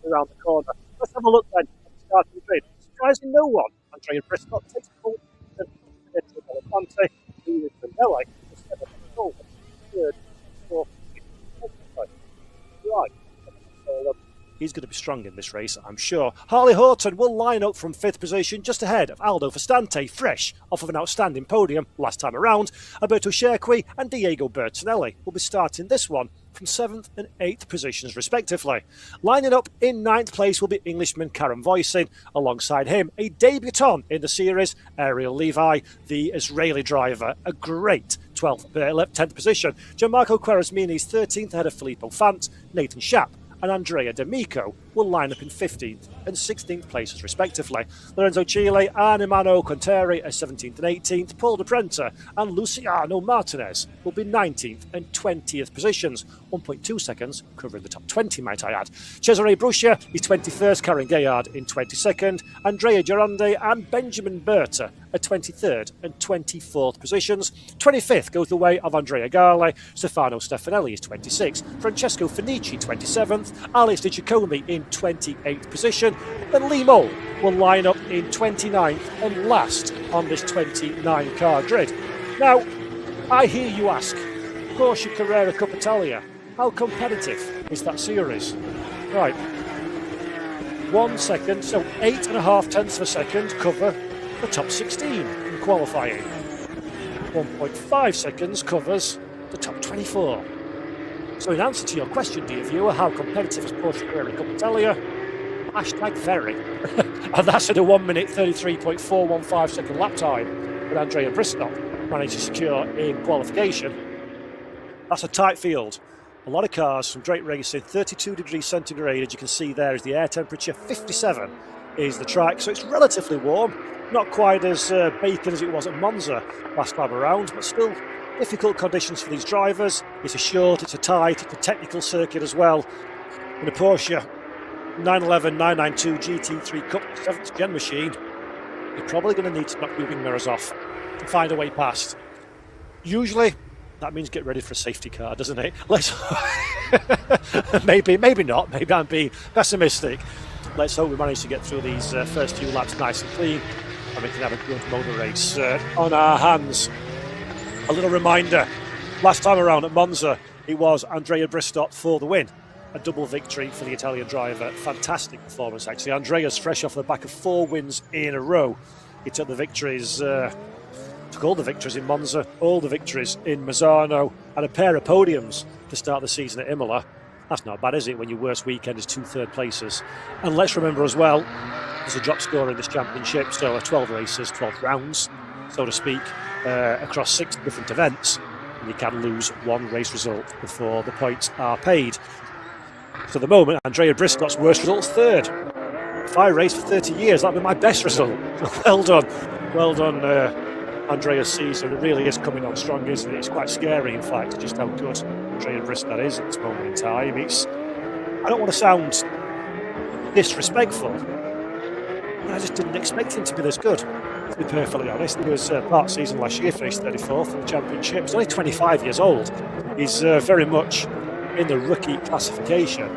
around the corner. Let's have a look then at the start of the grid. Surprising no one, Andrea Bristol takes forward into Alicante, Lewis and Nelly, the 7th goal, 3rd, 4th, 5th. Right. He's going to be strong in this race, I'm sure. Harley Horton will line up from 5th position, just ahead of Aldo Festante, fresh off of an outstanding podium last time around. Alberto Cerqui and Diego Bertinelli will be starting this one from 7th and 8th positions respectively. Lining up in 9th place will be Englishman Karen Voisin. Alongside him, a debutant in the series, Ariel Levi, the Israeli driver, a great 10th position. Gianmarco Quaresmini's 13th ahead of Filippo Fant, Nathan Schaap and Andrea D'Amico will line up in 15th and 16th places respectively. Lorenzo Chile and Emmanuel Conteri are 17th and 18th. Paul de Prenta and Luciano Martinez will be 19th and 20th positions, 1.2 seconds covering the top 20, might I add. Cesare Bruscia is 21st, Karen Gayard in 22nd. Andrea Gerande and Benjamin Berta are 23rd and 24th positions. 25th goes the way of Andrea Gale. Stefano Stefanelli is 26th. Francesco Finici 27th. Alex Di Giacomi in 28th position. Then Lee Mole will line up in 29th and last on this 29 car grid. Now, I hear you ask, Porsche Carrera Cup Italia, how competitive is that series? Right, 1 second, so 8.5 tenths of a second cover the top 16 in qualifying. 1.5 seconds covers the top 24. So in answer to your question, dear viewer, how competitive is Porsche Carrera Cup Italia? Hashtag very. And that's at a 1 minute 33.415 second lap time that Andrea Bristol managed to secure in qualification. That's a tight field. A lot of cars from Drake Racing, 32 degrees centigrade, as you can see there is the air temperature, 57 is the track, so it's relatively warm. Not quite as bacon as it was at Monza last time around, but still difficult conditions for these drivers. It's a short, it's a tight, it's a technical circuit as well. In a Porsche 911 992 GT3 Cup 7th gen machine, you're probably going to need to knock your wing mirrors off to find a way past. Usually, that means get ready for a safety car, doesn't it? Let's maybe not. Maybe I'm being pessimistic. Let's hope we manage to get through these first few laps nice and clean, and we can have a good motor race on our hands. A little reminder, last time around at Monza, it was Andrea Bristol for the win. A double victory for the Italian driver. Fantastic performance, actually. Andrea's fresh off the back of 4 wins in a row. He took the victories, took all the victories in Monza, all the victories in Mazzano, and a pair of podiums to start the season at Imola. That's not bad, is it, when your worst weekend is 2 third places? And let's remember as well, there's a drop score in this championship, so 12 races, 12 rounds, so to speak, across 6 different events. And you can lose 1 race result before the points are paid. So at the moment, Andrea Bristol's worst result's 3rd. If I raced for 30 years, that'd be my best result. Well done. Well done, Andrea's season. It really is coming on strong, isn't it? It's quite scary, in fact, just how good Andrea Bristol is at this moment in time. I don't want to sound disrespectful, but I just didn't expect him to be this good, to be perfectly honest. He was part season last year, finished 34th in the championship. He's only 25 years old. He's very much in the rookie classification.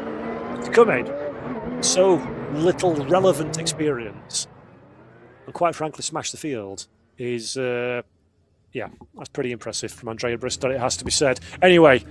To come in, so little relevant experience, and quite frankly smash the field is, yeah, that's pretty impressive from Andrea Bristol, it has to be said. Anyway,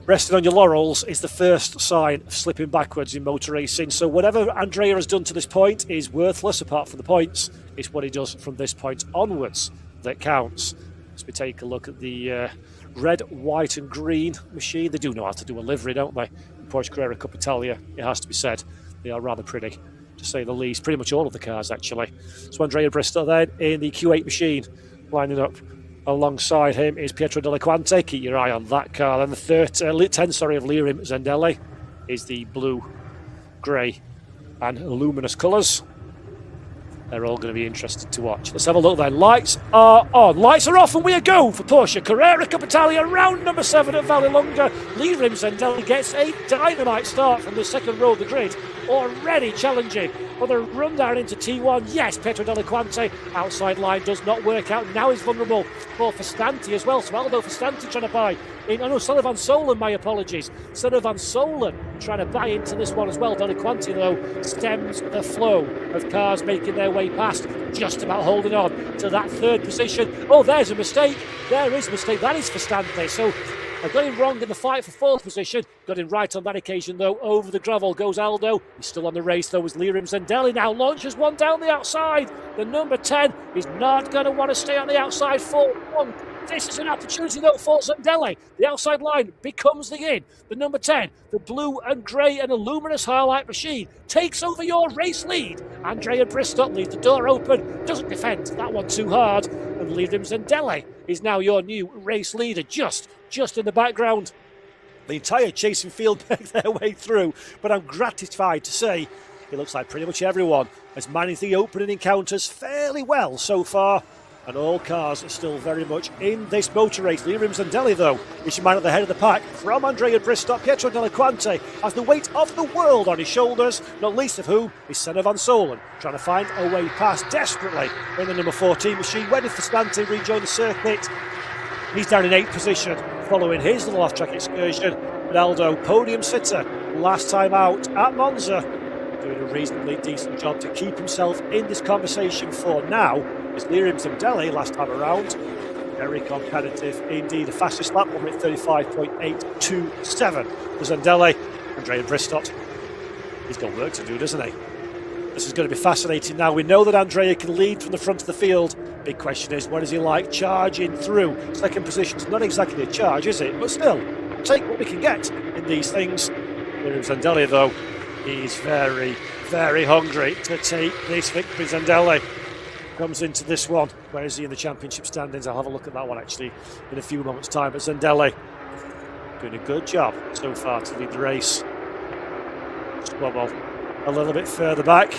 resting on your laurels is the first sign of slipping backwards in motor racing. So whatever Andrea has done to this point is worthless apart from the points. It's what he does from this point onwards that counts. As we take a look at the red, white and green machine. They do know how to do a livery, don't they? In Porsche Carrera Cup Italia, it has to be said. They are rather pretty, to say the least. Pretty much all of the cars, actually. So Andrea Bristol then in the Q8 machine, lining up alongside him is Pietro Delaquante. Keep your eye on that car. Then the 10 of Lirim Zendelli is the blue, grey and luminous colours. They're all going to be interesting to watch. Let's have a look then. Lights are on. Lights are off and we are go for Porsche Carrera Cup Italia, round number 7 at Vallelunga. Lirim Zendelli gets a dynamite start from the second row of the grid, already challenging for the run down into T1. Yes, Pietro Della Quante, outside line does not work out. Now he's vulnerable for Fastanti as well. So Aldo Fastanti trying to buy in. Oh no, Sullivan Solan, my apologies. Sullivan Solan trying to buy into this one as well. Della Quante, though, stems the flow of cars making their way past, just about holding on to that third position. Oh, there's a mistake. There is a mistake. That is Fastanti. So I got him wrong in the fight for fourth position. Got him right on that occasion, though. Over the gravel goes Aldo. He's still on the race, though, as Lirim Zendelli now launches one down the outside. The number 10 is not going to want to stay on the outside for one. This is an opportunity, though, for Zendelli. The outside line becomes the in. The number 10, the blue and grey and a luminous highlight machine, takes over your race lead. Andrea Bristow leaves the door open, doesn't defend that one too hard, and Lirim Zendelli is now your new race leader, just in the background. The entire chasing field make their way through, but I'm gratified to say it looks like pretty much everyone has managed the opening encounters fairly well so far, and all cars are still very much in this motor race. Lirim Zendelli, though, is your man at the head of the pack from Andrea Bristow. Pietro Della Quante has the weight of the world on his shoulders, not least of whom is Senna van Solen, trying to find a way past desperately in the number 14 machine. When did Fastanti rejoin the circuit? He's down in 8th position following his little off-track excursion. Ronaldo, podium sitter, last time out at Monza, doing a reasonably decent job to keep himself in this conversation for now. Is Lirim Zendelli last time around. Very competitive indeed. The fastest lap one at 35.827 for Zendelli. Andrea Bristow, he's got work to do, doesn't he? This is going to be fascinating now. We know that Andrea can lead from the front of the field. Big question is, what is he like charging through? Second position's not exactly a charge, is it? But still, take what we can get in these things. Lirim Zendelli, though, he's very, very hungry to take this victory. Zendelli comes into this one. Where is he in the championship standings? I'll have a look at that one actually in a few moments' time. But Zendelli doing a good job so far to lead the race. Squabble a little bit further back.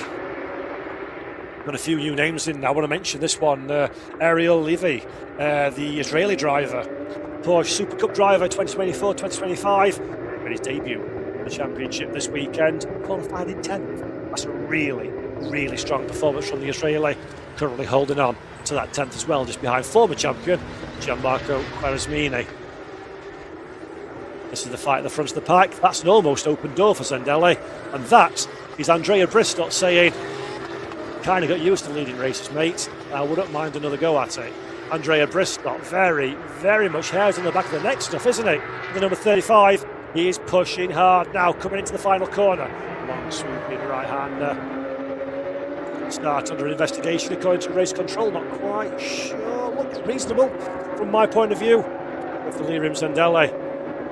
Got a few new names in. I want to mention this one, Ariel Levy, the Israeli driver, Porsche Super Cup driver 2024-2025, made his debut in the championship this weekend, qualified in 10th. That's a really, really strong performance from the Israeli, currently holding on to that 10th as well, just behind former champion Gianmarco Quaresmini. This is the fight at the front of the pack. That's an almost open door for Zendelli, and that is Andrea Bristow saying, kind of got used to leading races, mate. I wouldn't mind another go at it. Andrea Bristow, very, very much hairs on the back of the neck stuff, isn't it? The number 35, he is pushing hard now, coming into the final corner. Long swooping right-hander. Start under investigation according to race control. Not quite sure. Looks reasonable from my point of view. But for Lirim Zendelli,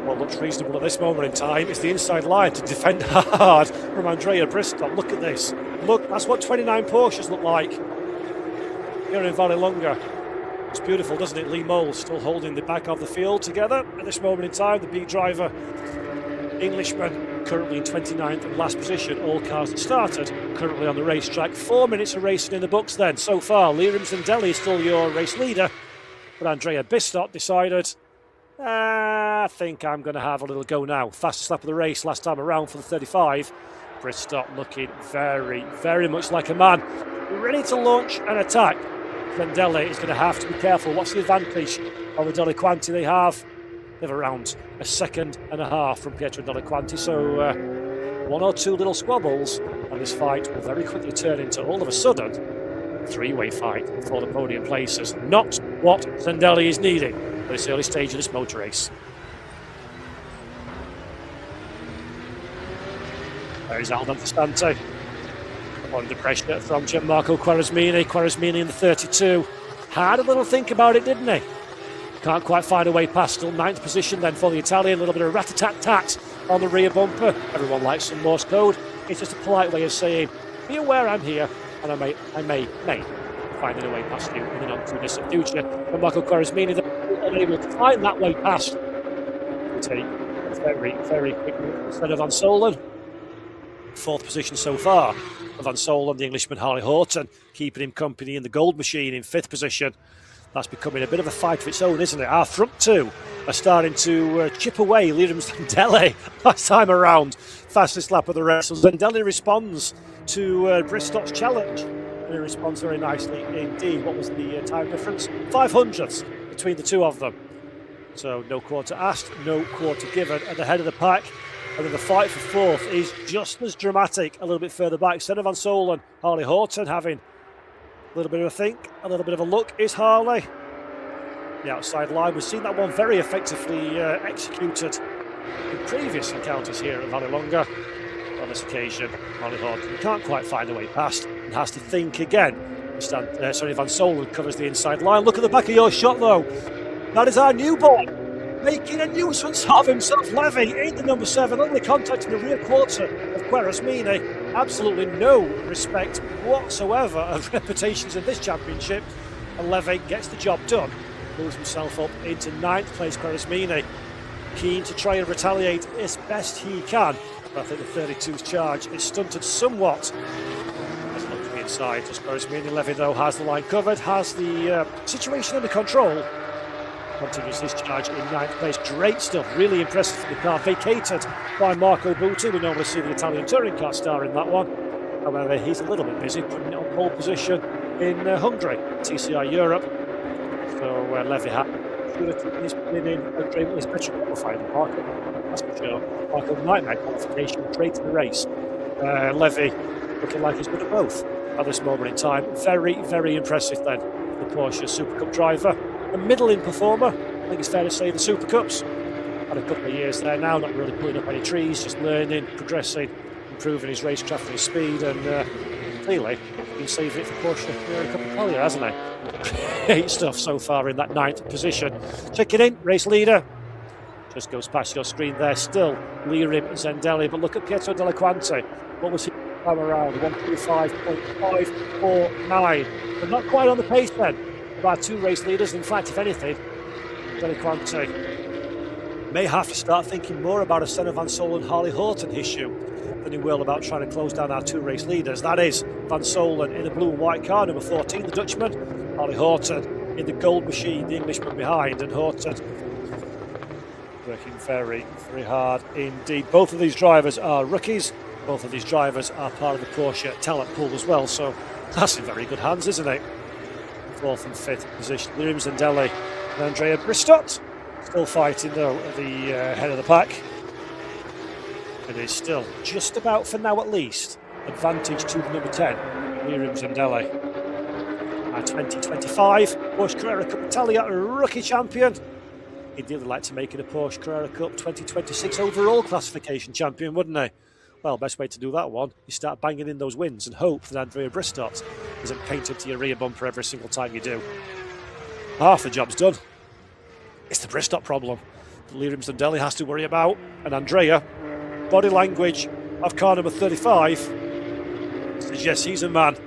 what looks reasonable at this moment in time is the inside line to defend hard from Andrea Bristow. Look at this. Look, that's what 29 Porsches look like here in Vallelunga. It's beautiful, doesn't it? Lee Moles still holding the back of the field together at this moment in time. The B driver, Englishman, currently in 29th and last position. All cars that started currently on the racetrack. 4 minutes of racing in the books then. So far, Lirim Zendelli is still your race leader, but Andrea Bristow decided, I think I'm going to have a little go now. Fastest lap of the race last time around for the 35. Bristow looking very, very much like a man ready to launch an attack. Zendelli is going to have to be careful. What's the advantage over Della Quante? They have around a second and a half from Pietro Della Quante. So one or two little squabbles, and this fight will very quickly turn into, all of a sudden, a three-way fight for the podium places. Not what Zendelli is needing at this early stage of this motor race. There's Aldo Fastanti under pressure from Gianmarco Quaresmini. Quaresmini in the 32 had a little think about it, didn't he? Can't quite find a way past. Still 9th position then for the Italian. A little bit of rat-a-tat-tat on the rear bumper. Everyone likes some Morse code. It's just a polite way of saying, be aware I'm here, and I may find a way past you in the not-too-distant future. Gianmarco Quaresmini unable to find that way past. Take a very, very quick move instead of Van Solen. 4th position so far for Van Solen, the Englishman Harley Horton, keeping him company in the gold machine in 5th position. That's becoming a bit of a fight of its own, isn't it? Our front two are starting to chip away. Lirim Zendelli last time around, fastest lap of the race. So Zendelli responds to Bristol's challenge. And he responds very nicely indeed. What was the time difference? 500ths between the two of them. So no quarter asked, no quarter given at the head of the pack. And then the fight for fourth is just as dramatic a little bit further back. Senna van Solen, Harley Horton having a little bit of a think, a little bit of a look. Is Harley the outside line? We've seen that one very effectively executed in previous encounters here at Vallelunga. On this occasion, Harley Horton can't quite find a way past and has to think again. Van Solen covers the inside line. Look at the back of your shot though. That is our new boy, making a nuisance of himself. Levy in the number 7, only contacting the rear quarter of Quaresmini. Absolutely no respect whatsoever of reputations in this championship. And Levy gets the job done. Moves himself up into 9th place. Quaresmini keen to try and retaliate as best he can. But I think the 32's charge is stunted somewhat. As it looks to the inside, just Quaresmini. Levy though has the line covered, has the situation under control. Continues his charge in 9th place. Great stuff, really impressive for the car. Vacated by Marco Butti. We normally see the Italian touring car star in that one. However, he's a little bit busy putting it on pole position in Hungary, TCI Europe. So Levy has been in his petrol qualifying the Marco. That's for sure. Marco nightmare qualification, great in the race. Levy looking like he's good at both at this moment in time. Very, very impressive then. The Porsche Super Cup driver. A middling performer, I think it's fair to say, the Super Cups. Had a couple of years there now, not really pulling up any trees, just learning, progressing, improving his racecraft and his speed, and clearly been saving it for Porsche Carrera Cup Italia, hasn't he? Great stuff so far in that 9th position. Checking in, race leader. Just goes past your screen there, still Lirim Zendelli, but look at Pietro Della Quante. What was he time around? 125.549. But not quite on the pace then. About 2 race leaders. In fact, if anything, Della Quante may have to start thinking more about a Senna van Solen Harley Horton issue than he will about trying to close down our 2 race leaders. That is Van Solen in a blue and white car, number 14, the Dutchman. Harley Horton in the gold machine, the Englishman behind, and Horton working very, very hard indeed. Both of these drivers are rookies. Both of these drivers are part of the Porsche talent pool as well, so that's in very good hands, isn't it? 4th and 5th position, Lirim Zendelli and Andrea Bristott still fighting though at the head of the pack. It is still just about, for now at least, advantage to the number 10, Lirim Zendelli. Our 2025 Porsche Carrera Cup Italia rookie champion. He'd really like to make it a Porsche Carrera Cup 2026 overall classification champion, wouldn't he? Well, best way to do that one is start banging in those wins and hope that Andrea Bristott isn't painted to your rear bumper every single time you do. Half the job's done. It's the Bristott problem that Lirim Zendelli has to worry about. And Andrea, body language of car number 35, says yes, he's a man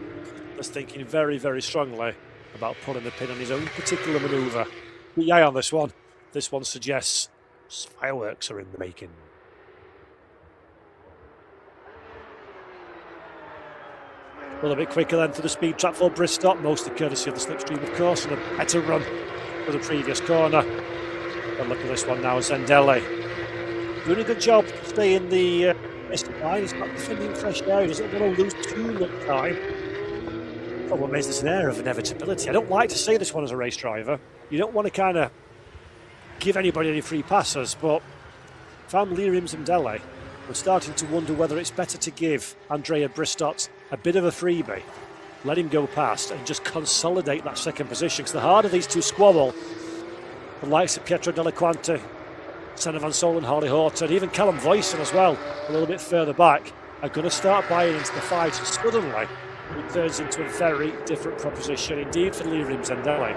that's thinking very, very strongly about pulling the pin on his own particular manoeuvre. Keep your eye on this one. This one suggests fireworks are in the making. Well, a bit quicker then to the speed trap for Bristott, mostly courtesy of the slipstream, of course, and a better run for the previous corner. And look at this one now, Zendelli doing a good job to stay in the missing line. He's not defending fresh air, he doesn't want to lose too much time. Problem is, there's an air of inevitability. I don't like to say this one as a race driver. You don't want to kind of give anybody any free passes, but if I'm Lirim Zendelli, I'm starting to wonder whether it's better to give Andrea Bristott a bit of a freebie, let him go past and just consolidate that 2nd position, because the harder these two squabble, the likes of Pietro Della Quante, Senna van Solen, Harley Horton, even Callum Voisin as well, a little bit further back, are going to start buying into the fight, and suddenly it turns into a very different proposition indeed for Lirim Zendelli.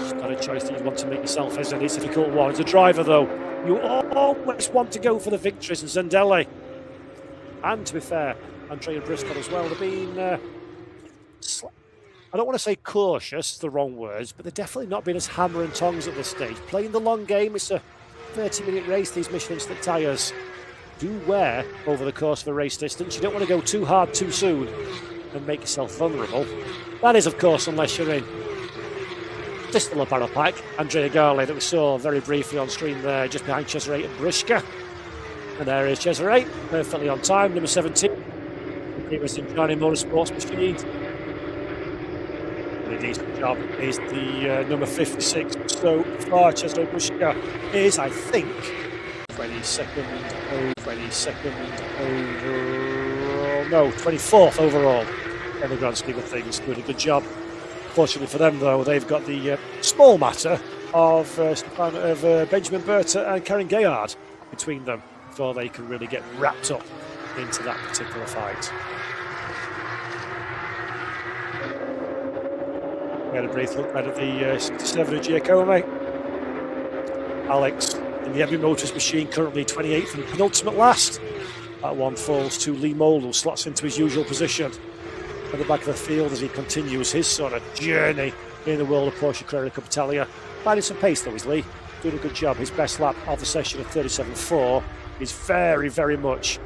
It's not a choice that you want to make yourself, is it? It's a difficult one. As a driver though, you always want to go for the victories, and Zendelli, and to be fair, Andrea Bristott as well, they've been, I don't want to say cautious, the wrong words, but they've definitely not been as hammer and tongs at this stage. Playing the long game, it's a 30-minute race, these Michelin Slick tyres do wear over the course of a race distance. You don't want to go too hard too soon and make yourself vulnerable. That is, of course, unless you're in distal barrel pack. Andrea Garley, that we saw very briefly on screen there, just behind Cesare and Briska. And there is Cesare, perfectly on time, number 17. famous in Johnny Motorsports machine. A decent job is the number 56 so far. Cesare Busca is, I think, 22nd overall. No, 24th overall in the grand scheme of things. Doing a good job. Fortunately for them, though, they've got the small matter of Benjamin Berta and Karen Gayard between them before they can really get wrapped up into that particular fight. We had a brief look at the 67 of Giacomo. Alex in the Heavy Motors machine, currently 28th and penultimate last. That one falls to Lee Mould, who slots into his usual position at the back of the field as he continues his sort of journey in the world of Porsche Carrera Cup Italia. Finding some pace though is Lee, doing a good job. His best lap of the session of 37.4 is very, very much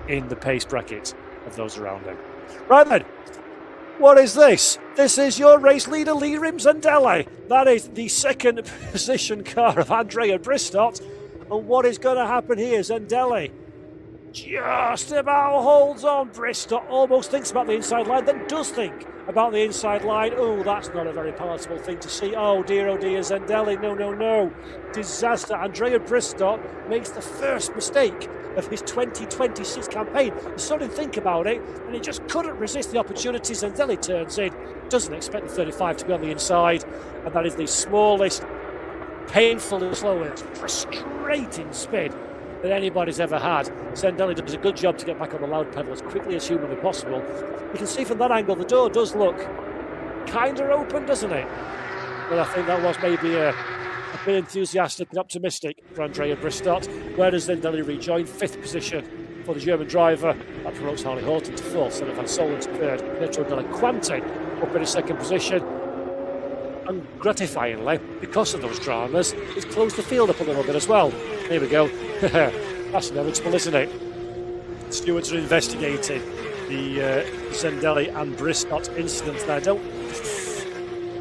in the pace bracket of those around him. Right then, what is this? This is your race leader, Lirim Zandelli. That is the second position car of Andrea Bristott. And what is going to happen here? Zandelli just about holds on. Bristott almost thinks about the inside line, then does think about the inside line. Oh, that's not a very palatable thing to see. Oh dear, Zandelli. No. Disaster. Andrea Bristott makes the first mistake of his 2026 campaign. He sort of think about it, and he just couldn't resist the opportunity. Zandelli turns in, doesn't expect the 35 to be on the inside, and that is the smallest, painfully slowest, frustrating spin that anybody's ever had. Zandelli does a good job to get back on the loud pedal as quickly as humanly possible. You can see from that angle the door does look kind of open, doesn't it? But I think that was maybe a bit enthusiastic and optimistic for Andrea Bristott. Where does Zandelli rejoin? 5th position for the German driver. That promotes Harley Horton to 4th, Senna Van Solen to 3rd, Pietro Della Quante up in his 2nd position. And gratifyingly, because of those dramas, it's closed the field up a little bit as well. Here we go. That's inevitable, isn't it? Stewards are investigating the Zandelli and Bristott incident there.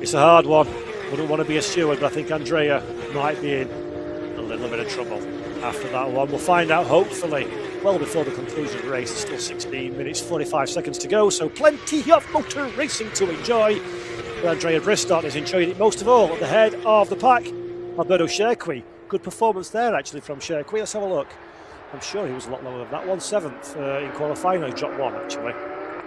It's a hard one. Wouldn't want to be a steward, but I think Andrea might be in a little bit of trouble after that one. We'll find out, hopefully, well before the conclusion of the race. It's still 16 minutes, 45 seconds to go, so plenty of motor racing to enjoy. But Andrea Bristott is enjoying it most of all at the head of the pack. Alberto Sherqui, good performance there actually from Sherqui. Let's have a look. I'm sure he was a lot lower than that one. 7th in qualifying. No, he dropped 1 actually.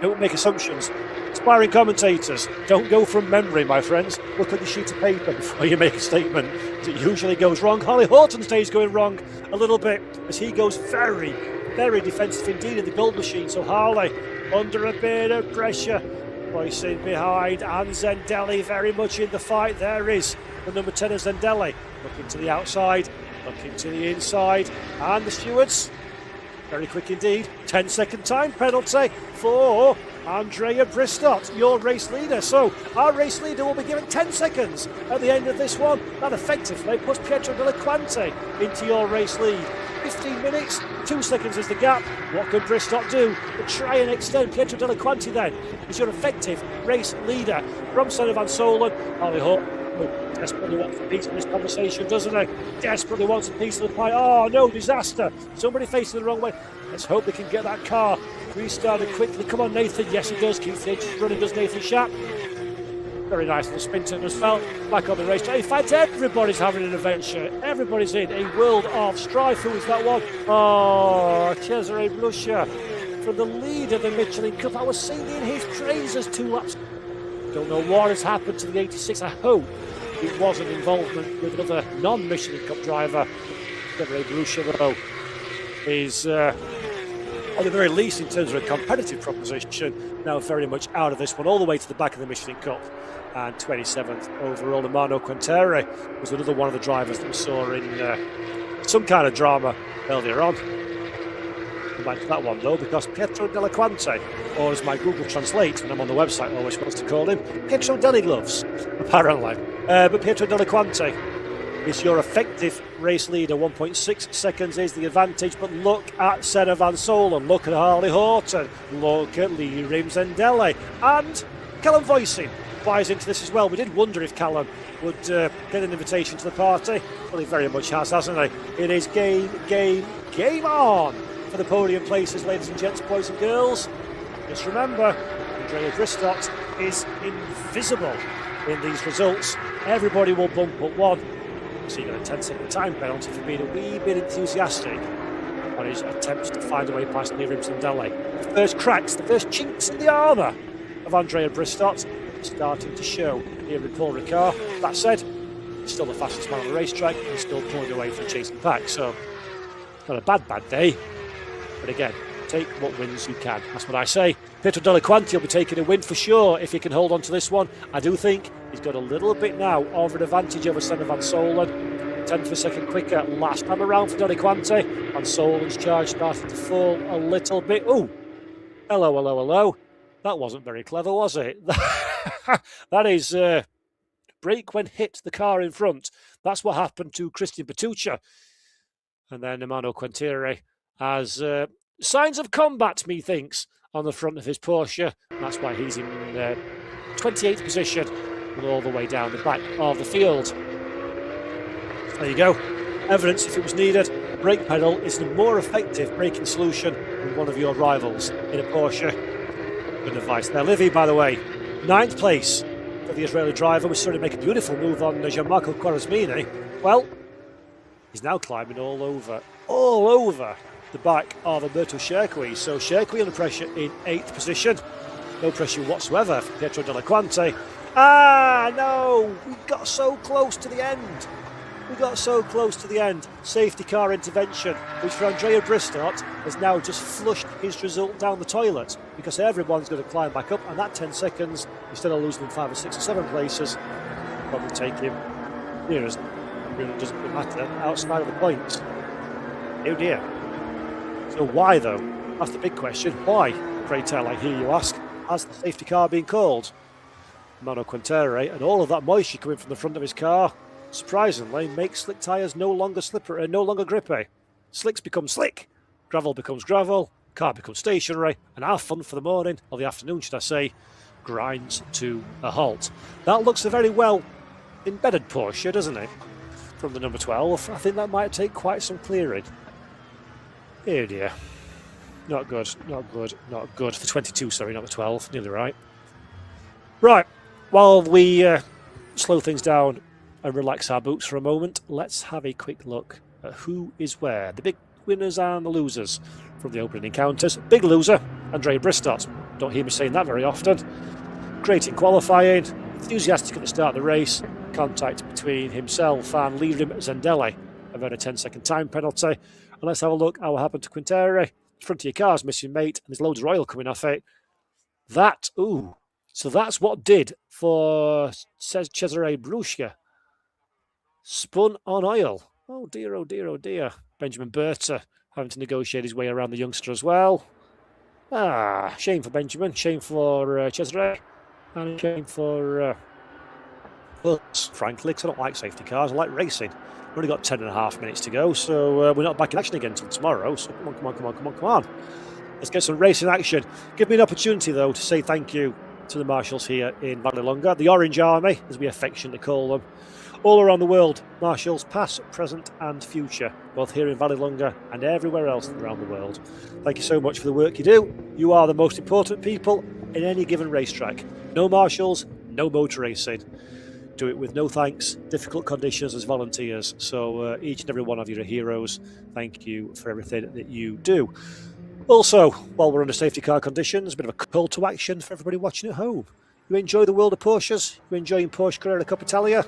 Don't make assumptions. Aspiring commentators, don't go from memory, my friends. Look at the sheet of paper before you make a statement. It usually goes wrong. Harley Horton's day is going wrong a little bit as he goes very, very defensive indeed in the build machine. So Harley under a bit of pressure, poising behind, and Zandelli very much in the fight. There is the number 10 of Zandelli. Looking to the outside, looking to the inside, and the stewards, very quick indeed. 10-second time penalty for Andrea Bristott, your race leader. So our race leader will be given 10 seconds at the end of this one. That effectively puts Pietro Della Quante into your race lead. 15 minutes, 2 seconds is the gap. What can Bristott do to try and extend? Pietro Della Quante then is your effective race leader from Senna Van Solen. Harley Horton desperately wants a piece of this conversation, doesn't he? Desperately wants a piece of the pie. Oh no, disaster. Somebody facing the wrong way. Let's hope they can get that car restarted quickly. Come on, Nathan. Yes, he does. Keeps the edges running, does Nathan Schaap. Very nice little spin turn as well. Back on the racetrack. In fact, everybody's having an adventure. Everybody's in a world of strife. Who is that one? Oh, Cesare Bluscia from the lead of the Michelin Cup. I was singing his praises 2 laps. Don't know what has happened to the 86. I hope it was an involvement with another non-Michelin Cup driver. Cesare Bluscia, though, is at the very least in terms of a competitive proposition, now very much out of this one, all the way to the back of the Michelin Cup. And 27th overall, Mano Quinteri was another one of the drivers that we saw in some kind of drama earlier on. Come back to that one though, because Pietro Della Quante, or as my Google Translate when I'm on the website always wants to call him, Pietro Deli Gloves, apparently. But Pietro Della Quante is your effective race leader. 1.6 seconds is the advantage, but look at Senna Van Solen, look at Harley Horton, look at Lirim Zandelli, and Callum Voicing buys into this as well. We did wonder if Callum would get an invitation to the party. Well, he very much has, hasn't he? It is game on for the podium places, ladies and gents, boys and girls. Just remember, Andrea Bristott is invisible in these results. Everybody will bump at one. So you got a 10-second time penalty for being a wee bit enthusiastic on his attempts to find a way past Lirim Zendele. The first cracks, the first chinks in the armour of Andrea Bristott starting to show here in Paul Ricard. That said, he's still the fastest man on the racetrack and he's still pulling away from chasing pack. So, not a bad day. But again, take what wins you can. That's what I say. Pietro Della Quanti will be taking a win for sure if he can hold on to this one. I do think he's got a little bit now of an advantage over Senna Van Solen. 10th of a second quicker last time around for Della Quanti. Van Solen's charge started to fall a little bit. Oh, hello. That wasn't very clever, was it? That is brake when hit the car in front. That's what happened to Christian Bertuccia. And then Emmanuel Quintero has signs of combat, methinks, on the front of his Porsche. And that's why he's in 28th position and all the way down the back of the field. There you go. Evidence, if it was needed, brake pedal is a more effective braking solution than one of your rivals in a Porsche. Good advice there. Livy, by the way, 9th place for the Israeli driver. We saw him make a beautiful move on Gianmarco Quaresmini. Well, he's now climbing all over the back of Alberto Sherqui. So Sherqui under pressure in 8th position. No pressure whatsoever for Pietro Della Quanti. No! We got so close to the end. Safety car intervention, which for Andrea Bristott has now just flushed his result down the toilet because everyone's going to climb back up, and that 10 seconds, instead of losing in 5 or 6 or 7 places, probably take him, it really doesn't matter, outside of the points. Oh dear. So why though? That's the big question. Why, pray tell, I hear you ask, has the safety car been called? Mano Quintero and all of that moisture coming from the front of his car, surprisingly, makes slick tyres no longer grippy. Slicks become slick, gravel becomes gravel, car becomes stationary, and our fun for the morning, or the afternoon should I say, grinds to a halt. That looks a very well embedded Porsche, doesn't it? From the number 12, I think that might take quite some clearing. Oh dear. Not good. The 22, sorry, not the 12, nearly right. Right, while we slow things down and relax our boots for a moment, let's have a quick look at who is where. The big winners and the losers from the opening encounters. Big loser, Andrea Bristott. Don't hear me saying that very often. Great in qualifying, enthusiastic at the start of the race. Contact between himself and Lirim Zendele about a 10-second time penalty. And let's have a look at what happened to Quintero. Front of your car's missing, mate, and there's loads of oil coming off it. So that's what did for Cesare Brusca. Spun on oil. Oh dear. Benjamin Berta having to negotiate his way around the youngster as well. Shame for Benjamin, shame for Cesare, and shame for us, frankly, because I don't like safety cars, I like racing. We've only got 10.5 minutes to go, so we're not back in action again until tomorrow, so come on. Let's get some racing action. Give me an opportunity, though, to say thank you to the marshals here in Vallelunga, the Orange Army, as we affectionately call them, all around the world. Marshals, past, present and future, both here in Vallelunga and everywhere else around the world. Thank you so much for the work you do. You are the most important people in any given racetrack. No marshals, no motor racing. Do it with no thanks, difficult conditions as volunteers. So each and every one of you are heroes. Thank you for everything that you do. Also, while we're under safety car conditions, a bit of a call to action for everybody watching at home. You enjoy the world of Porsches? You enjoying Porsche Carrera Cup Italia?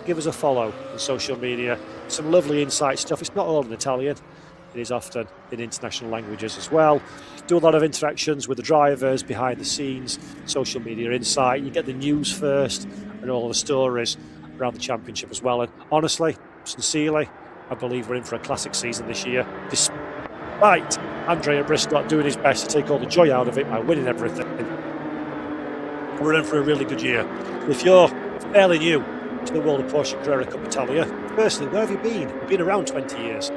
Give us a follow on social media. Some lovely insight stuff. It's not all in Italian. It is often in international languages as well. Do a lot of interactions with the drivers, behind the scenes, social media insight. You get the news first and all the stories around the championship as well. And honestly, sincerely, I believe we're in for a classic season this year. Despite Andrea Bristott doing his best to take all the joy out of it by winning everything, we're in for a really good year. If you're fairly new to the world of Porsche Carrera Cup Italia, firstly, where have you been? We've been around 20 years.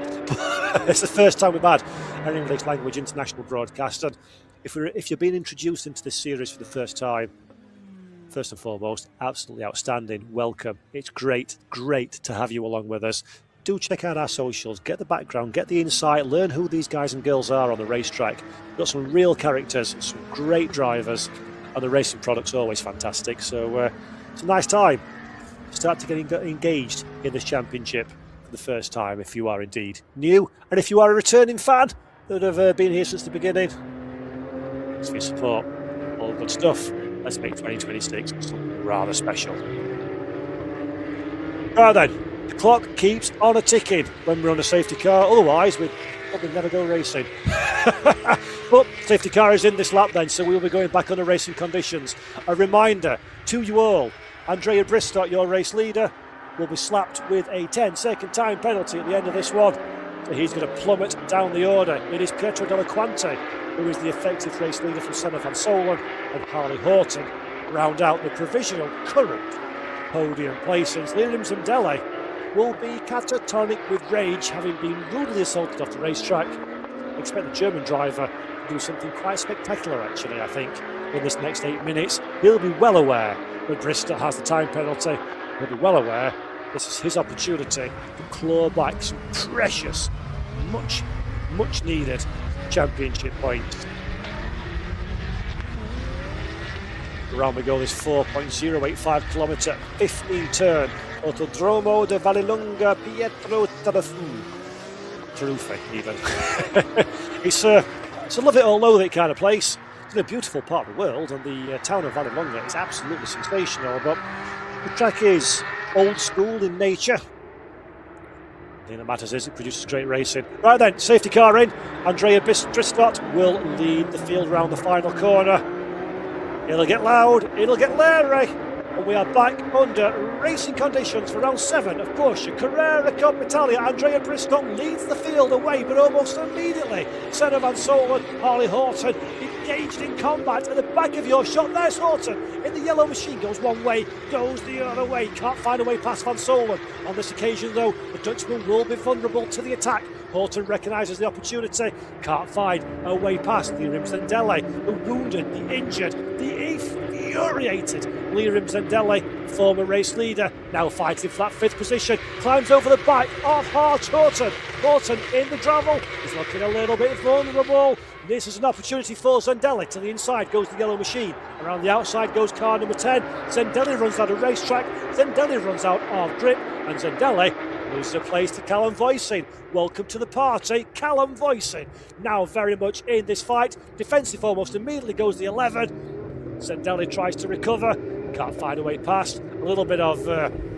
It's the first time we've had an English language international broadcast, and if you're being introduced into this series for the first time, first and foremost, absolutely outstanding. Welcome. It's great to have you along with us. do check out our socials, get the background, get the insight, learn who these guys and girls are on the racetrack. We've got some real characters, some great drivers, and the racing product's always fantastic. So it's a nice time to start to get engaged in this championship for the first time, if you are indeed new. And if you are a returning fan that have been here since the beginning, thanks for your support. All good stuff. Let's make 2026 something rather special. Right then, the clock keeps on a ticking when we're on a safety car. Otherwise, we'd probably never go racing. But safety car is in this lap then, so we'll be going back on the racing conditions. A reminder to you all, Andrea Bristott, your race leader, will be slapped with a 10-second time penalty at the end of this one. So he's going to plummet down the order. It is Pietro Della Quante, who is the effective race leader from Senna van Solen, and Harley Horton round out the provisional current podium placings. Liam Zendele will be catatonic with rage, having been rudely assaulted off the racetrack. I expect the German driver to do something quite spectacular, actually, I think, in this next 8 minutes. He'll be well aware when Bristott has the time penalty. He'll be well aware this is his opportunity to claw back some precious, much needed championship points. Around we go, this 4.085 kilometre 15 turn Autodromo de Vallelunga Pietro Taruffi even. It's a love it or loathe it kind of place. It's in a beautiful part of the world, and the town of Vallelunga is absolutely sensational, but the track is old school in nature. The thing that matters is it produces great racing. Right then, safety car in. Andrea Bristott will lead the field round the final corner. It'll get loud, it'll get leery, and we are back under racing conditions for round 7 of Porsche Carrera Cup Italia. Andrea Bristott leads the field away, but almost immediately Senna van Solen, Harley Horton engaged in combat at the back of your shot. There's Horton in the yellow machine, goes one way, goes the other way, can't find a way past van Solen. On this occasion though, the Dutchman will be vulnerable to the attack. Horton recognises the opportunity, can't find a way past Liam Zendele, the wounded, the injured, the infuriated Liam Zendele, former race leader, now fighting for that 5th position, climbs over the back of Horton. Horton in the gravel, he's looking a little bit vulnerable. This is an opportunity for Zendele. To the inside goes the yellow machine. Around the outside goes car number 10. Zendele runs out of racetrack. Zendele runs out of grip. And Zendele loses a place to Callum Voisin. Welcome to the party, Callum Voisin. Now very much in this fight. Defensive almost immediately goes the 11. Zendele tries to recover. Can't find a way past. A little bit of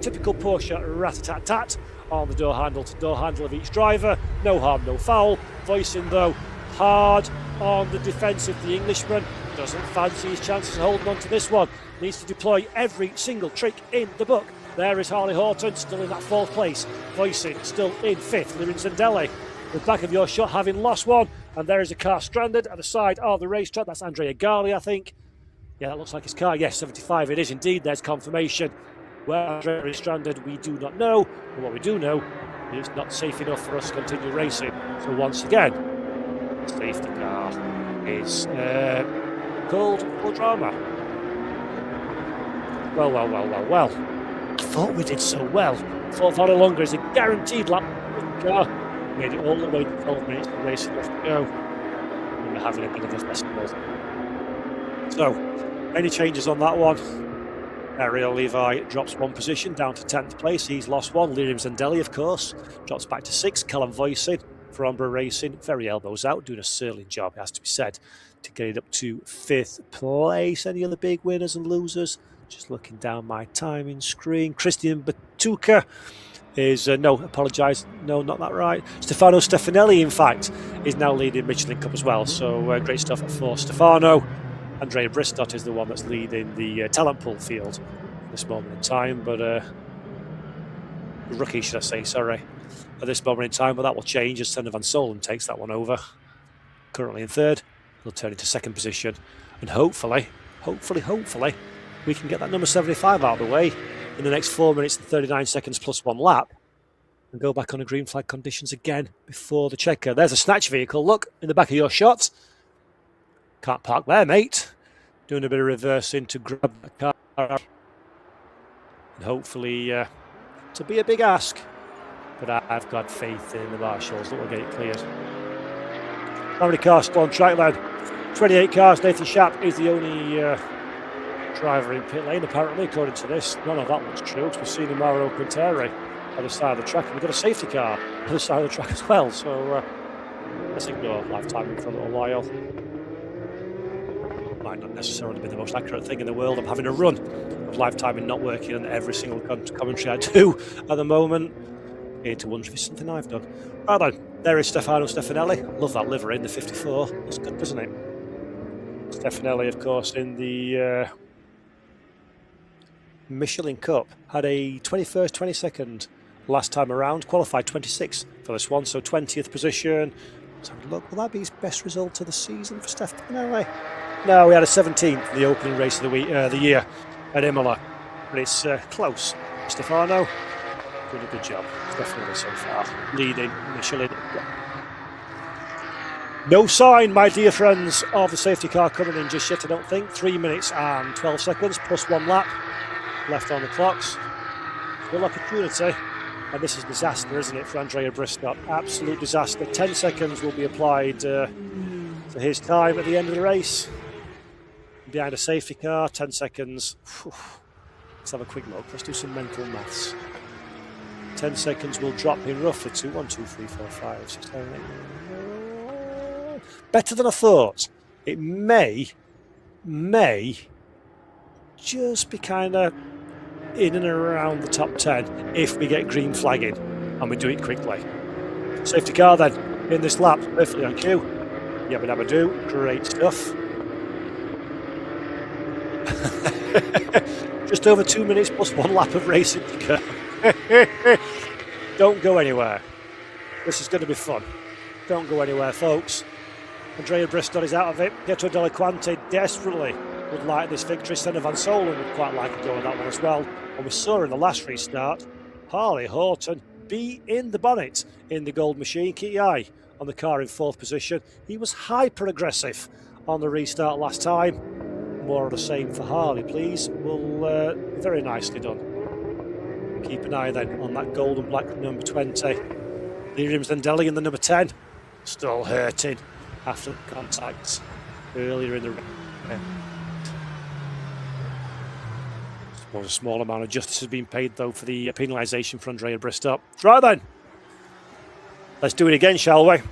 typical Porsche rat-a-tat-tat on the door handle to door handle of each driver. No harm, no foul. Voisin though, hard on the defensive. The Englishman doesn't fancy his chances of holding on to this one. Needs to deploy every single trick in the book. There is Harley Horton, still in that 4th place. Voisin still in 5th. Liam Zendele, the back of your shot, having lost one. And there is a car stranded at the side of the racetrack. That's Andrea Gali, I think. Yeah, that looks like his car. Yes, 75 it is indeed. There's confirmation. Where Andrea is stranded, we do not know. But what we do know is it's not safe enough for us to continue racing. So once again, safety car is called for drama. Well. I thought we did so well. Thought Vallelunga is a guaranteed lap car. Made it all the way to 12 minutes of racing left to go. And we're having a bit of a festival. So, any changes on that one? Ariel Levi drops 1 position down to 10th place. He's lost 1. Liam Zendele, of course, drops back to 6th. Callum Voisin for Umbra Racing, very elbows out, doing a sterling job, it has to be said, to get it up to 5th place. Any other big winners and losers? Just looking down my timing screen. Christian Batuca is, no, not that right. Stefano Stefanelli, in fact, is now leading Michelin Cup as well. So great stuff for Stefano. Andrea Bristott is the one that's leading the talent pool field at this moment in time. But rookie, should I say, sorry, at this moment in time. But that will change as Senna van Solen takes that one over. Currently in 3rd. He'll turn into 2nd position. And hopefully, we can get that number 75 out of the way in the next 4 minutes and 39 seconds plus 1 lap and go back on a green flag conditions again before the checker. There's a snatch vehicle, look, in the back of your shot. Can't park there, mate. Doing a bit of reversing to grab the car. And hopefully, to be a big ask, but I've got faith in the marshals that will get it cleared. How many cars still on track then? 28 cars. Nathan Schaap is the only driver in pit lane, apparently, according to this. None of that looks true, because we've seen Mauro Quintero on the side of the track, and we've got a safety car on the side of the track as well, so let's ignore lifetime for a little while. Might not necessarily be the most accurate thing in the world. I'm having a run of lifetime and not working on every single commentary I do at the moment. Need to wonder if it's something I've done. Right then, there is Stefano Stefanelli. Love that livery in the 54. Looks good, doesn't it? Stefanelli, of course, in the Michelin Cup, had a 21st, 22nd last time around, qualified 26th for this one, so 20th position. So look, will that be his best result of the season for Stefanelli? No, we had a 17th in the opening race of the week, the year at Imola, but it's close. Stefano, doing a good job, definitely so far, leading Michelin. No sign, my dear friends, of the safety car coming in just yet, I don't think. 3 minutes and 12 seconds, plus 1 lap left on the clocks. Good opportunity, and this is disaster, isn't it, for Andrea Briscott? Absolute disaster. 10 seconds will be applied to his time at the end of the race. Behind a safety car, 10 seconds. Let's have a quick look. Let's do some mental maths. 10 seconds will drop in roughly to 1, 2, 3, 4, 5, 6, 7, 8. Better than I thought. It may just be kind of in and around the top 10 if we get green flagging and we do it quickly. Safety car then in this lap, perfectly on cue. Yabba dabba do, great stuff. Just over 2 minutes plus 1 lap of racing to go. Don't go anywhere. This is going to be fun. Don't go anywhere, folks. Andrea Briscott is out of it. Pietro Delaquante desperately would like this victory. Senna Van Solen would quite like to go on that one as well. And we saw in the last restart, Harley Horton be in the bonnet in the gold machine. Keep your eye on the car in 4th position. He was hyper-aggressive on the restart last time. More of the same for Harley, please. Will be very nicely done. Keep an eye then on that gold and black number 20. Liam Zendelli in the number 10. Still hurting after contact earlier in the race. Well, a small amount of justice has been paid though for the penalisation for Andrea Briscott. Right then, let's do it again, shall we?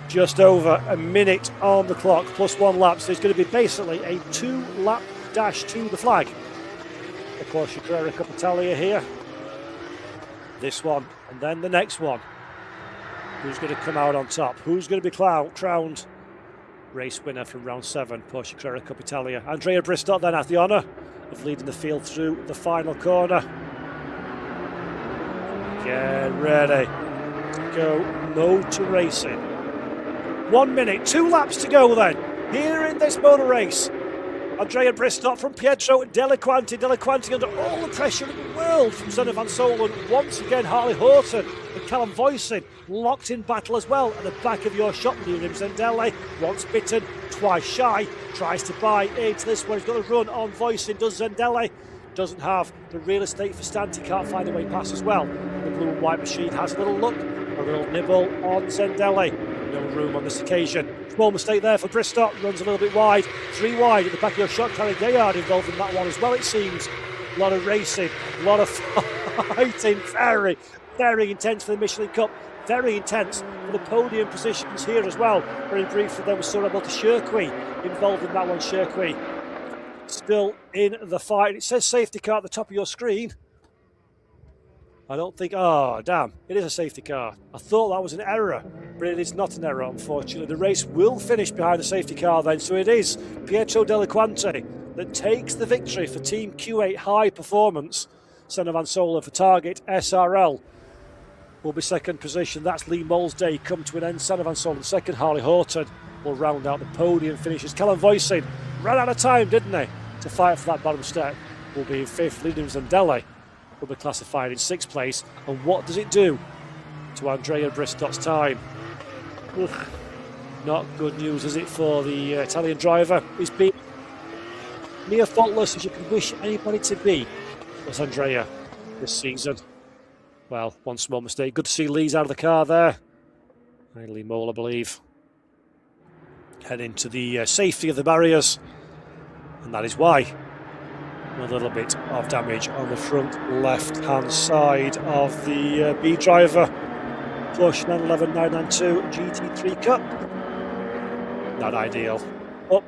Just over a minute on the clock, plus 1 lap, so it's going to be basically a 2-lap dash to the flag. The Porsche Carrera Cup Italia here. This one, and then the next one. Who's going to come out on top? Who's going to be crowned race winner from round 7, Porsche Carrera Cup Italia? Andrea Briscott then has the honour of leading the field through the final corner. Get ready to go motor racing. 1 minute, 2 laps to go then, here in this motor race. Andrea Briscott from Pietro Delaquante. Delaquante under all the pressure in the world from Senna Van Solen. Once again, Harley Horton and Callum Voisin locked in battle as well at the back of your shot. Liam Zendelli, once bitten, twice shy, tries to buy into this one. He's got a run on Voisin, does Zendelli. Doesn't have the real estate for Stanti, can't find a way past as well. The blue and white machine has a little look, a little nibble on Zendelli. No room on this occasion. Small mistake there for Briscott, runs a little bit wide. 3 wide at the back of your shot. Carrie Gayard involved in that one as well, it seems. A lot of racing, a lot of fighting. Very, very intense for the Michelin Cup. Very intense for the podium positions here as well. Very briefly, there was Sir Rebel Shirkwi involved in that one. Shirkwi still in the fight. It says safety car at the top of your screen. I don't think, oh damn, it is a safety car. I thought that was an error, but it is not an error, unfortunately. The race will finish behind the safety car then, so it is Pietro Delaquante that takes the victory for Team Q8 High Performance. Senna Van Solen for Target SRL will be 2nd position. That's Lee Moll's day come to an end. Senna Van Solen 2nd, Harley Horton will round out the podium finishes. Callum Voisin ran out of time, didn't he, to fight for that bottom step. Will be in 5th. Liam Zendelli will be classified in 6th place. And what does it do to Andrea Briscott's time? Ugh, not good news, is it, for the Italian driver? He's been near faultless as you can wish anybody to be, was Andrea this season. well, one small mistake. Good to see Lee's out of the car there. Lee Mole, I believe. Heading to the safety of the barriers. And that is why. A little bit of damage on the front left-hand side of the B driver. Porsche 911 992 GT3 Cup. Not ideal. But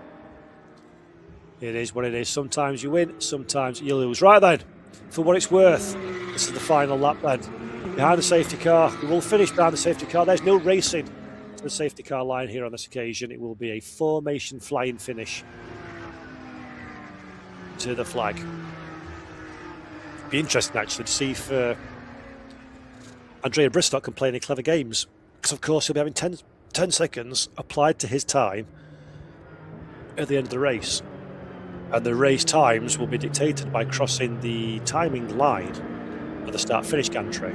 it is what it is. Sometimes you win, sometimes you lose. Right then, for what it's worth, this is the final lap then. Behind the safety car, we will finish behind the safety car. There's no racing to the safety car line here on this occasion. It will be a formation flying finish to the flag. It'd be interesting actually to see if Andrea Bristock can play any clever games, because of course he'll be having 10 seconds applied to his time at the end of the race, and the race times will be dictated by crossing the timing line at the start-finish gantry.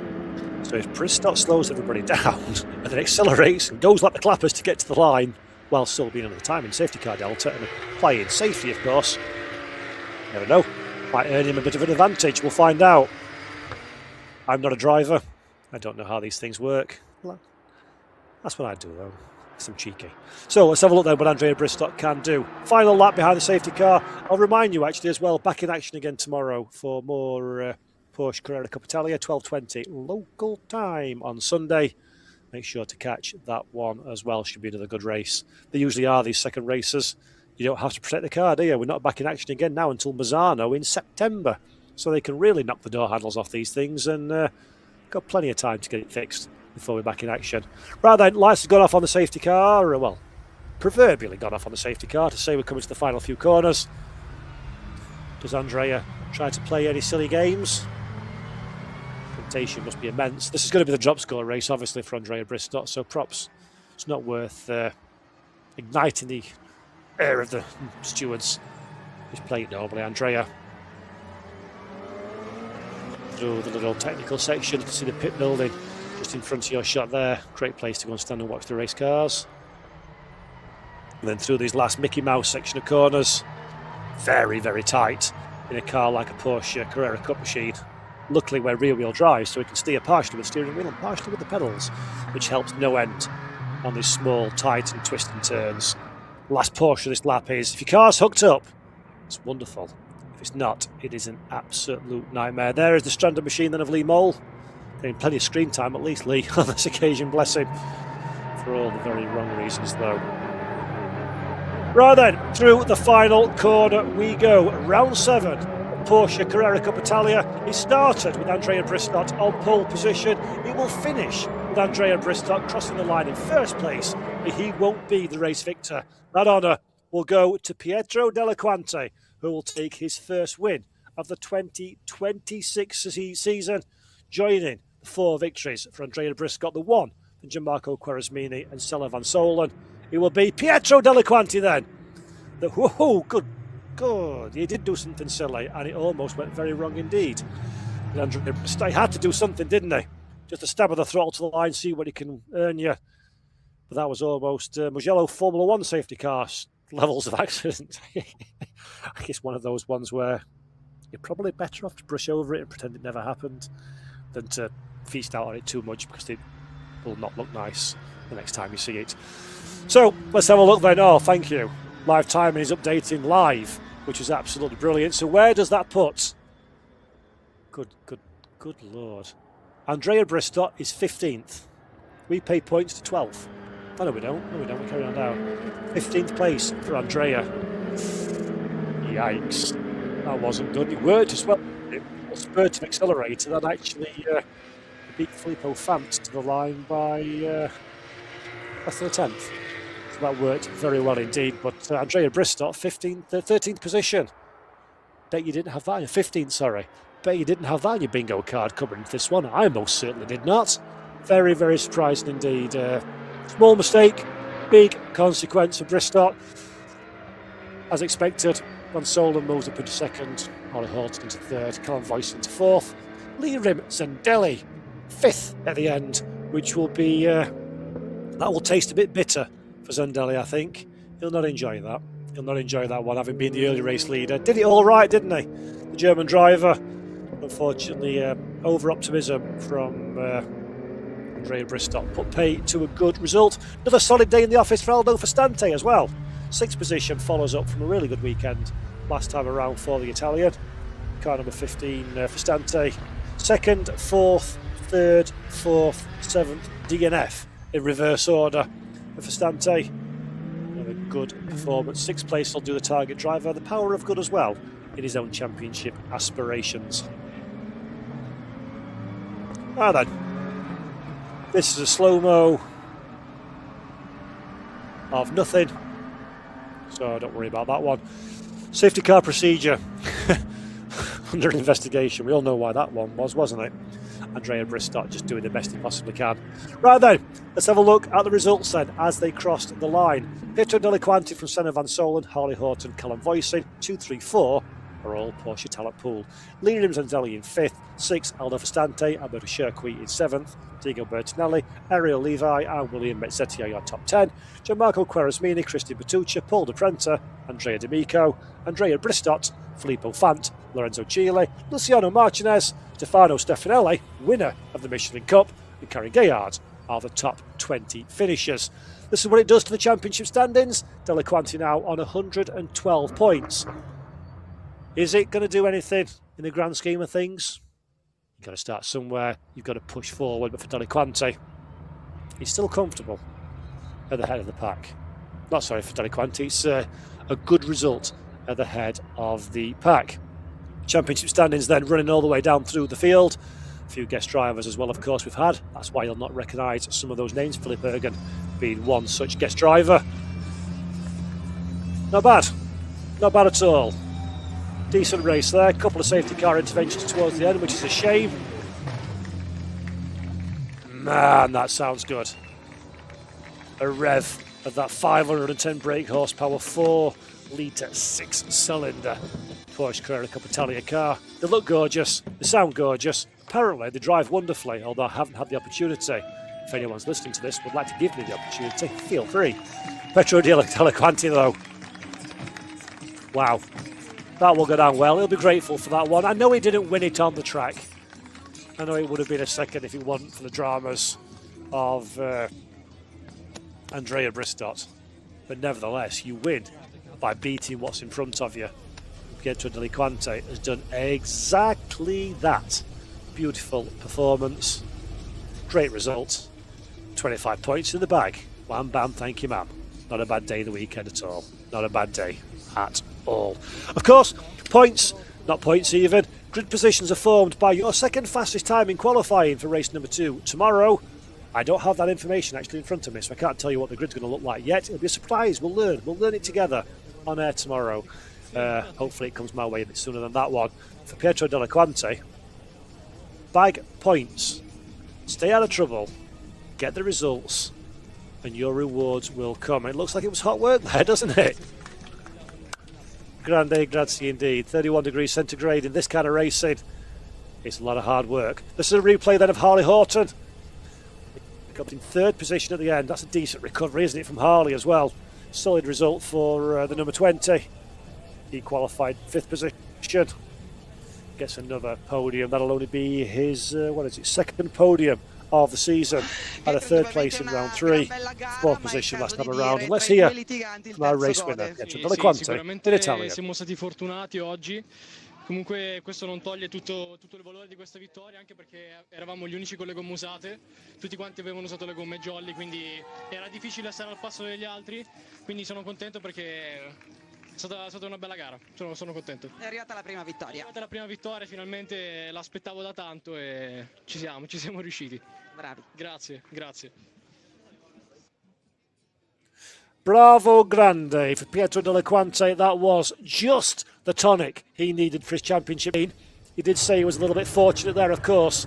So if Bristock slows everybody down and then accelerates and goes like the clappers to get to the line while still being under the timing safety car delta and playing safety, of course, never know, might earn him a bit of an advantage. We'll find out. I'm not a driver. I don't know how these things work. Well, that's what I do, though. I'm cheeky. So let's have a look then what Andrea Bristock can do. Final lap behind the safety car. I'll remind you actually as well, back in action again tomorrow for more Porsche Carrera Cup Italia, 12:20 local time on Sunday. Make sure to catch that one as well. Should be another good race. They usually are, these second races. You don't have to protect the car, do you? We're not back in action again now until Mazzano in September. So they can really knock the door handles off these things, and got plenty of time to get it fixed before we're back in action. Right then, lights have gone off on the safety car, well, proverbially gone off on the safety car to say we're coming to the final few corners. Does Andrea try to play any silly games? Temptation must be immense. This is going to be the drop score race, obviously, for Andrea Bristock, so props. It's not worth igniting the air of the stewards. He's playing normally. Andrea through the little technical section. You can see the pit building just in front of your shot there. Great place to go and stand and watch the race cars. And then through these last Mickey Mouse section of corners. Very, very tight in a car like a Porsche Carrera Cup machine. Luckily we're rear wheel drive, so we can steer partially with the steering wheel and partially with the pedals, which helps no end on these small, tight and twisting turns. Last portion of this lap is, if your car's hooked up, it's wonderful. If it's not, it is an absolute nightmare. There is the stranded machine then of Lee Mole. Getting plenty of screen time, at least, Lee, on this occasion, bless him. For all the very wrong reasons, though. Right then, through the final corner we go. Round 7, Porsche Carrera Cup Italia. It started with Andrea Bristock on pole position. It will finish with Andrea Bristock crossing the line in first place, but he won't be the race victor. That honour will go to Pietro Delaquante, who will take his first win of the 2026 season, joining the 4 victories for Andrea Bristock, the 1 for Gianmarco Quaresmini and Stella Van Solen. It will be Pietro Delaquante then. Whoa, good. He did do something silly, and it almost went very wrong indeed. Andrea Bristock had to do something, didn't he? Just a stab of the throttle to the line, see what he can earn you. But that was almost Mugello Formula 1 safety car levels of accident. I guess one of those ones where you're probably better off to brush over it and pretend it never happened than to feast out on it too much, because it will not look nice the next time you see it. So let's have a look then. Oh, thank you. Live timing is updating live, which is absolutely brilliant. So where does that put? Good Lord. Andrea Bristock is 15th. We pay points to 12th. Oh, no, we don't. We carry on down. 15th place for Andrea. Yikes. That wasn't good. It worked as well. It was spurred to accelerator that actually beat Filippo Fant to the line by less than a tenth. So that worked very well indeed. But Andrea Bristock, 13th position. Bet you didn't have that in 15th, sorry. Bet you didn't have that in your bingo card coming into this one. I most certainly did not. Very, very surprising indeed. Small mistake, big consequence for Bristock. As expected, Van Solen moves up into second, Ollie Horton into third, Callum Voice into fourth, Lirim Zendelli 5th at the end, which will be, that will taste a bit bitter for Zendelli, I think. He'll not enjoy that. He'll not enjoy that one, having been the early race leader. Did it all right, didn't he? The German driver. Unfortunately, over-optimism from Andrea Bristott put pay to a good result. Another solid day in the office for Aldo Fastante as well. 6th position follows up from a really good weekend last time around for the Italian. Car number 15, Fastante. 2nd, 4th, 3rd, 4th, 7th, DNF in reverse order for Fastante. Another good performance. 6th place will do the target driver. The power of good as well in his own championship aspirations. Right then. This is a slow-mo of nothing, so don't worry about that one. Safety car procedure under investigation. We all know why that one was, wasn't it? Andrea Bristott just doing the best he possibly can. Right then, let's have a look at the results then as they crossed the line. Pietro Deliquanti from Senna Van Solen, Harley Horton, Callum Voicing, 2, 3, 4 are all Porsche talent pool. Liam Zanzelli in 5th, 6th Aldo Fastante, Alberto Sherqui in 7th, Diego Bertinelli, Ariel Levi and William Mezzetti are your top 10. Gianmarco Quaresmini, Christian Bertuccia, Paul De Prenta, Andrea D'Amico, Andrea Bristott, Filippo Fant, Lorenzo Chile, Luciano Martinez, Stefano Stefanelli, winner of the Michelin Cup, and Karen Gaillard are the top 20 finishers. This is what it does to the championship standings. Deliquanti now on 112 points. Is it going to do anything in the grand scheme of things? You've got to start somewhere. You've got to push forward. But for Deliquanti, he's still comfortable at the head of the pack. Not sorry for Deliquanti. It's a good result at the head of the pack. Championship standings then running all the way down through the field. A few guest drivers as well, of course, we've had. That's why you'll not recognise some of those names. Philip Ergen being one such guest driver. Not bad. Not bad at all. Decent race there. A couple of safety car interventions towards the end, which is a shame. Man, that sounds good. A rev of that 510 brake horsepower, 4-litre, 6-cylinder Porsche Carrera Cup Italia car. They look gorgeous. They sound gorgeous. Apparently, they drive wonderfully, although I haven't had the opportunity. If anyone's listening to this would like to give me the opportunity, feel free. Pietro Deliquanti, though. Wow. That will go down well. He'll be grateful for that one. I know he didn't win it on the track. I know it would have been a second if it wasn't for the dramas of Andrea Bristott. But nevertheless, you win by beating what's in front of you. Pietro Deliquanti has done exactly that. Beautiful performance. Great result. 25 points in the bag. Wham bam, thank you ma'am. Not a bad day the weekend at all. Not a bad day at all. Of course, points, not points even. Grid positions are formed by your second fastest time in qualifying for race number 2 tomorrow. I don't have that information actually in front of me, so I can't tell you what the grid's going to look like yet. It'll be a surprise. We'll learn it together on air tomorrow. Hopefully it comes my way a bit sooner than that one. For Pietro Deliquanti, bag points, stay out of trouble, get the results, and your rewards will come. It looks like it was hot work there, doesn't it? Grande, grazie indeed. 31 degrees centigrade in this kind of racing. It's a lot of hard work. This is a replay then of Harley Horton. He got in 3rd position at the end. That's a decent recovery, isn't it, from Harley as well. Solid result for the number 20. He qualified 5th position. Gets another podium. That'll only be his, 2nd podium of the season. Had a 3rd place in round 3, 4th position last time around. And let's hear from our race winner, Pietro Deliquanti, in Italia. Siamo stati fortunati oggi. Comunque questo non toglie tutto il valore di questa vittoria, anche perché eravamo gli unici con le gomme usate, tutti quanti avevano usato le gomme jolly, quindi era difficile stare al passo degli altri, quindi sono contento perché è stata una bella gara, sono contento. È arrivata la prima vittoria. È arrivata la prima vittoria, finalmente l'aspettavo da tanto e ci siamo riusciti. Bravi. Grazie. Bravo grande for Pietro Deliquanti. That was just the tonic he needed for his championship. He did say he was a little bit fortunate there, of course.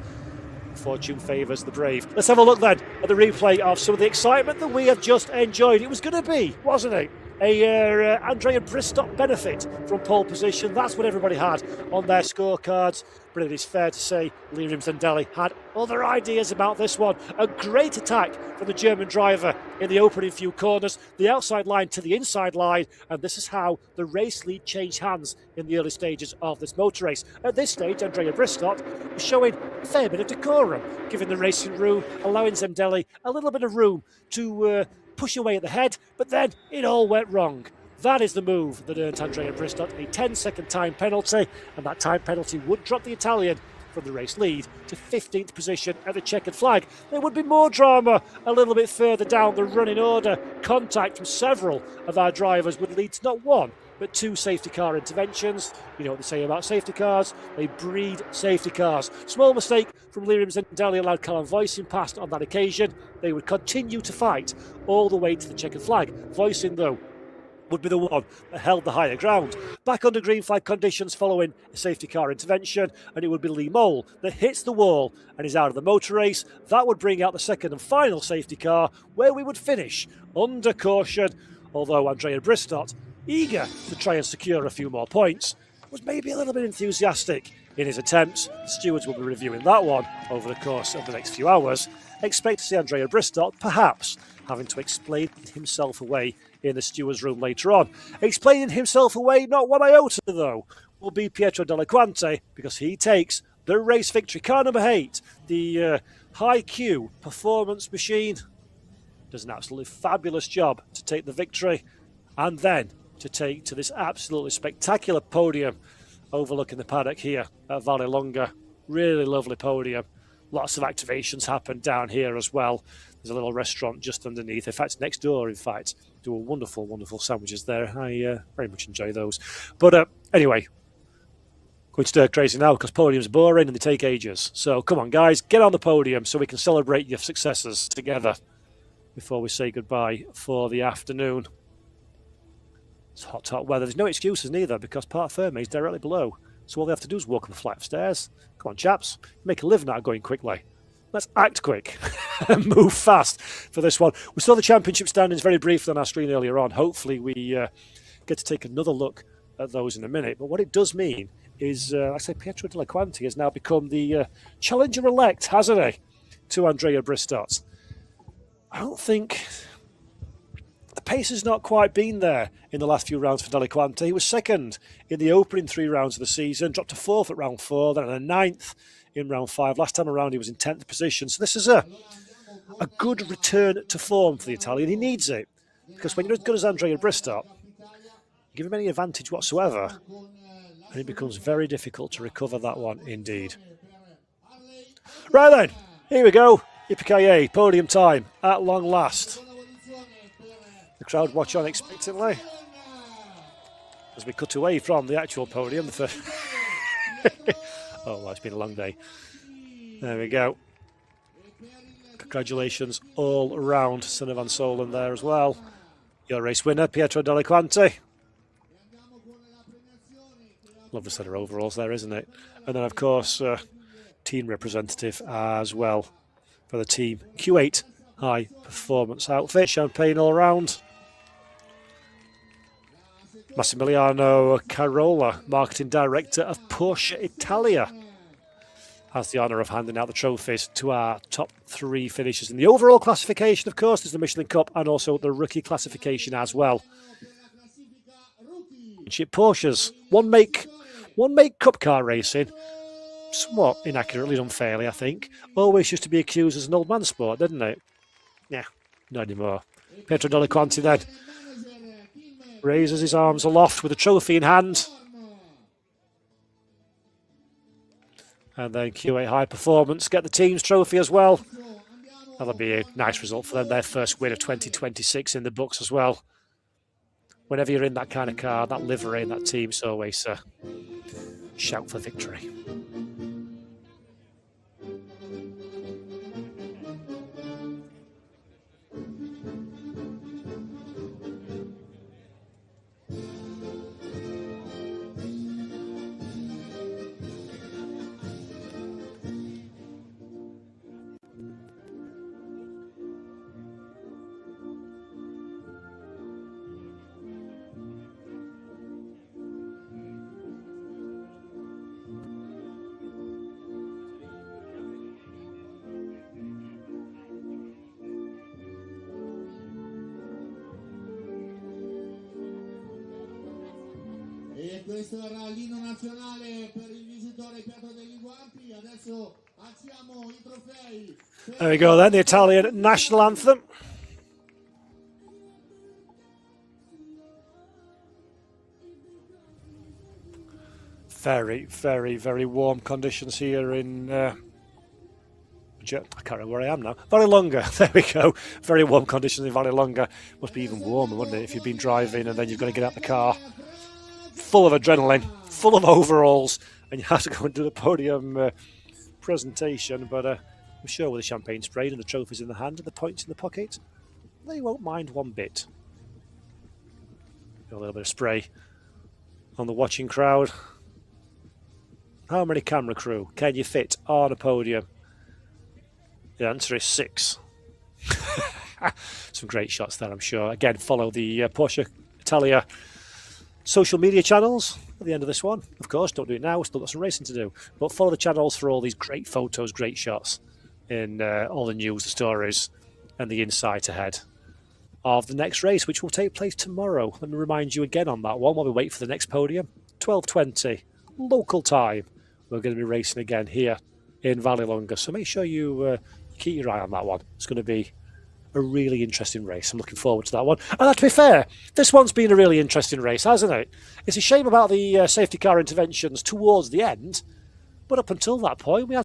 Fortune favours the brave. Let's have a look then at the replay of some of the excitement that we have just enjoyed. It was going to be, wasn't it, Andrea Bristow benefit from pole position. That's what everybody had on their scorecards. But it is fair to say Lirim Zendelli had other ideas about this one. A great attack from the German driver in the opening few corners, the outside line to the inside line, and this is how the race lead changed hands in the early stages of this motor race. At this stage, Andrea Bristow was showing a fair bit of decorum, giving the racing room, allowing Zendelli a little bit of room to push away at the head, but then it all went wrong. That is the move that earned Andrea Bristow a 10-second time penalty, and that time penalty would drop the Italian from the race lead to 15th position at the checkered flag. There would be more drama a little bit further down the running order. Contact from several of our drivers would lead to not one, but two safety car interventions. You know what they say about safety cars? They breed safety cars. Small mistake from Lirim Zendelli allowed Callum Voicing past on that occasion. They would continue to fight all the way to the checkered flag. Voicing, though, would be the one that held the higher ground. Back under green flag conditions following a safety car intervention, and it would be Lee Mole that hits the wall and is out of the motor race. That would bring out the second and final safety car, where we would finish under caution, although Andrea Bristow, eager to try and secure a few more points, was maybe a little bit enthusiastic in his attempts. The stewards will be reviewing that one over the course of the next few hours. Expect to see Andrea Bristow perhaps having to explain himself away in the stewards' room later on. Explaining himself away, not one iota though, will be Pietro Della Quante, because he takes the race victory. Car number 8, the High Q performance machine, does an absolutely fabulous job to take the victory and then to take to this absolutely spectacular podium overlooking the paddock here at Vallelunga. Really lovely podium. Lots of activations happen down here as well. There's a little restaurant just underneath. In fact, next door, do a wonderful, wonderful sandwiches there. I very much enjoy those. But anyway, going stir crazy now because podium's boring and they take ages. So come on, guys, get on the podium so we can celebrate your successes together before we say goodbye for the afternoon. It's hot, hot weather. There's no excuses neither because Parc Ferme is directly below. So all they have to do is walk up a flight of stairs. Come on, chaps. Make a living out of going quickly. Let's act quick and move fast for this one. We saw the championship standings very briefly on our screen earlier on. Hopefully we get to take another look at those in a minute. But what it does mean is, I say Pietro Della Quante has now become the challenger-elect, hasn't he, to Andrea Bristow. I don't think the pace has not quite been there in the last few rounds for Della Quante. He was second in the opening 3 rounds of the season, dropped to 4th at round 4, then a 9th in round 5. Last time around he was in 10th position. So this is a good return to form for the Italian. He needs it, because when you're as good as Andrea Bristow, give him any advantage whatsoever, and it becomes very difficult to recover that one indeed. Right then, here we go. Yippee-ki-yay, podium time at long last. The crowd watch on expectantly as we cut away from the actual podium. Oh, well, it's been a long day. There we go. Congratulations all around Senna Van Solen there as well. Your race winner, Pietro Della Quante. Lovely set of overalls there, isn't it? And then, of course, team representative as well for the team Q8 high performance outfit. Champagne all around. Massimiliano Carola, marketing director of Porsche Italia, has the honour of handing out the trophies to our top 3 finishers in the overall classification. Of course, there's the Michelin Cup and also the rookie classification as well. Porsches, one make cup car racing, somewhat inaccurately, unfairly, I think, always used to be accused as an old man sport, didn't it? Yeah, not anymore. Pietro Della Quante then raises his arms aloft with a trophy in hand. And then Q8 High Performance get the team's trophy as well. That'll be a nice result for them. Their first win of 2026 in the books as well. Whenever you're in that kind of car, that livery and that team, it's always a shout for victory. E questo era l'inno nazionale per il vincitore Piatto degli Guanti. Adesso alziamo i trofei. There we go then, the Italian national anthem. Very, very, very warm conditions here in... I can't remember where I am now. Vallelunga, there we go. Very warm conditions in Vallelunga. Must be even warmer, wouldn't it, if you've been driving and then you've got to get out the car. Full of adrenaline, full of overalls, and you have to go and do the podium presentation. But I'm sure with the champagne sprayed and the trophies in the hand and the points in the pocket, they won't mind one bit. A little bit of spray on the watching crowd. How many camera crew can you fit on a podium? The answer is 6. Some great shots there, I'm sure. Again, follow the Porsche Italia social media channels at the end of this one. Of course, don't do it now, we've still got some racing to do. But follow the channels for all these great photos, great shots in all the news, the stories, and the insight ahead of the next race, which will take place tomorrow. Let me remind you again on that one while we wait for the next podium. 12:20 local time. We're going to be racing again here in Vallelunga. So make sure you keep your eye on that one. It's going to be a really interesting race. I'm looking forward to that one. And to be fair, this one's been a really interesting race, hasn't it? It's a shame about the safety car interventions towards the end, but up until that point, we had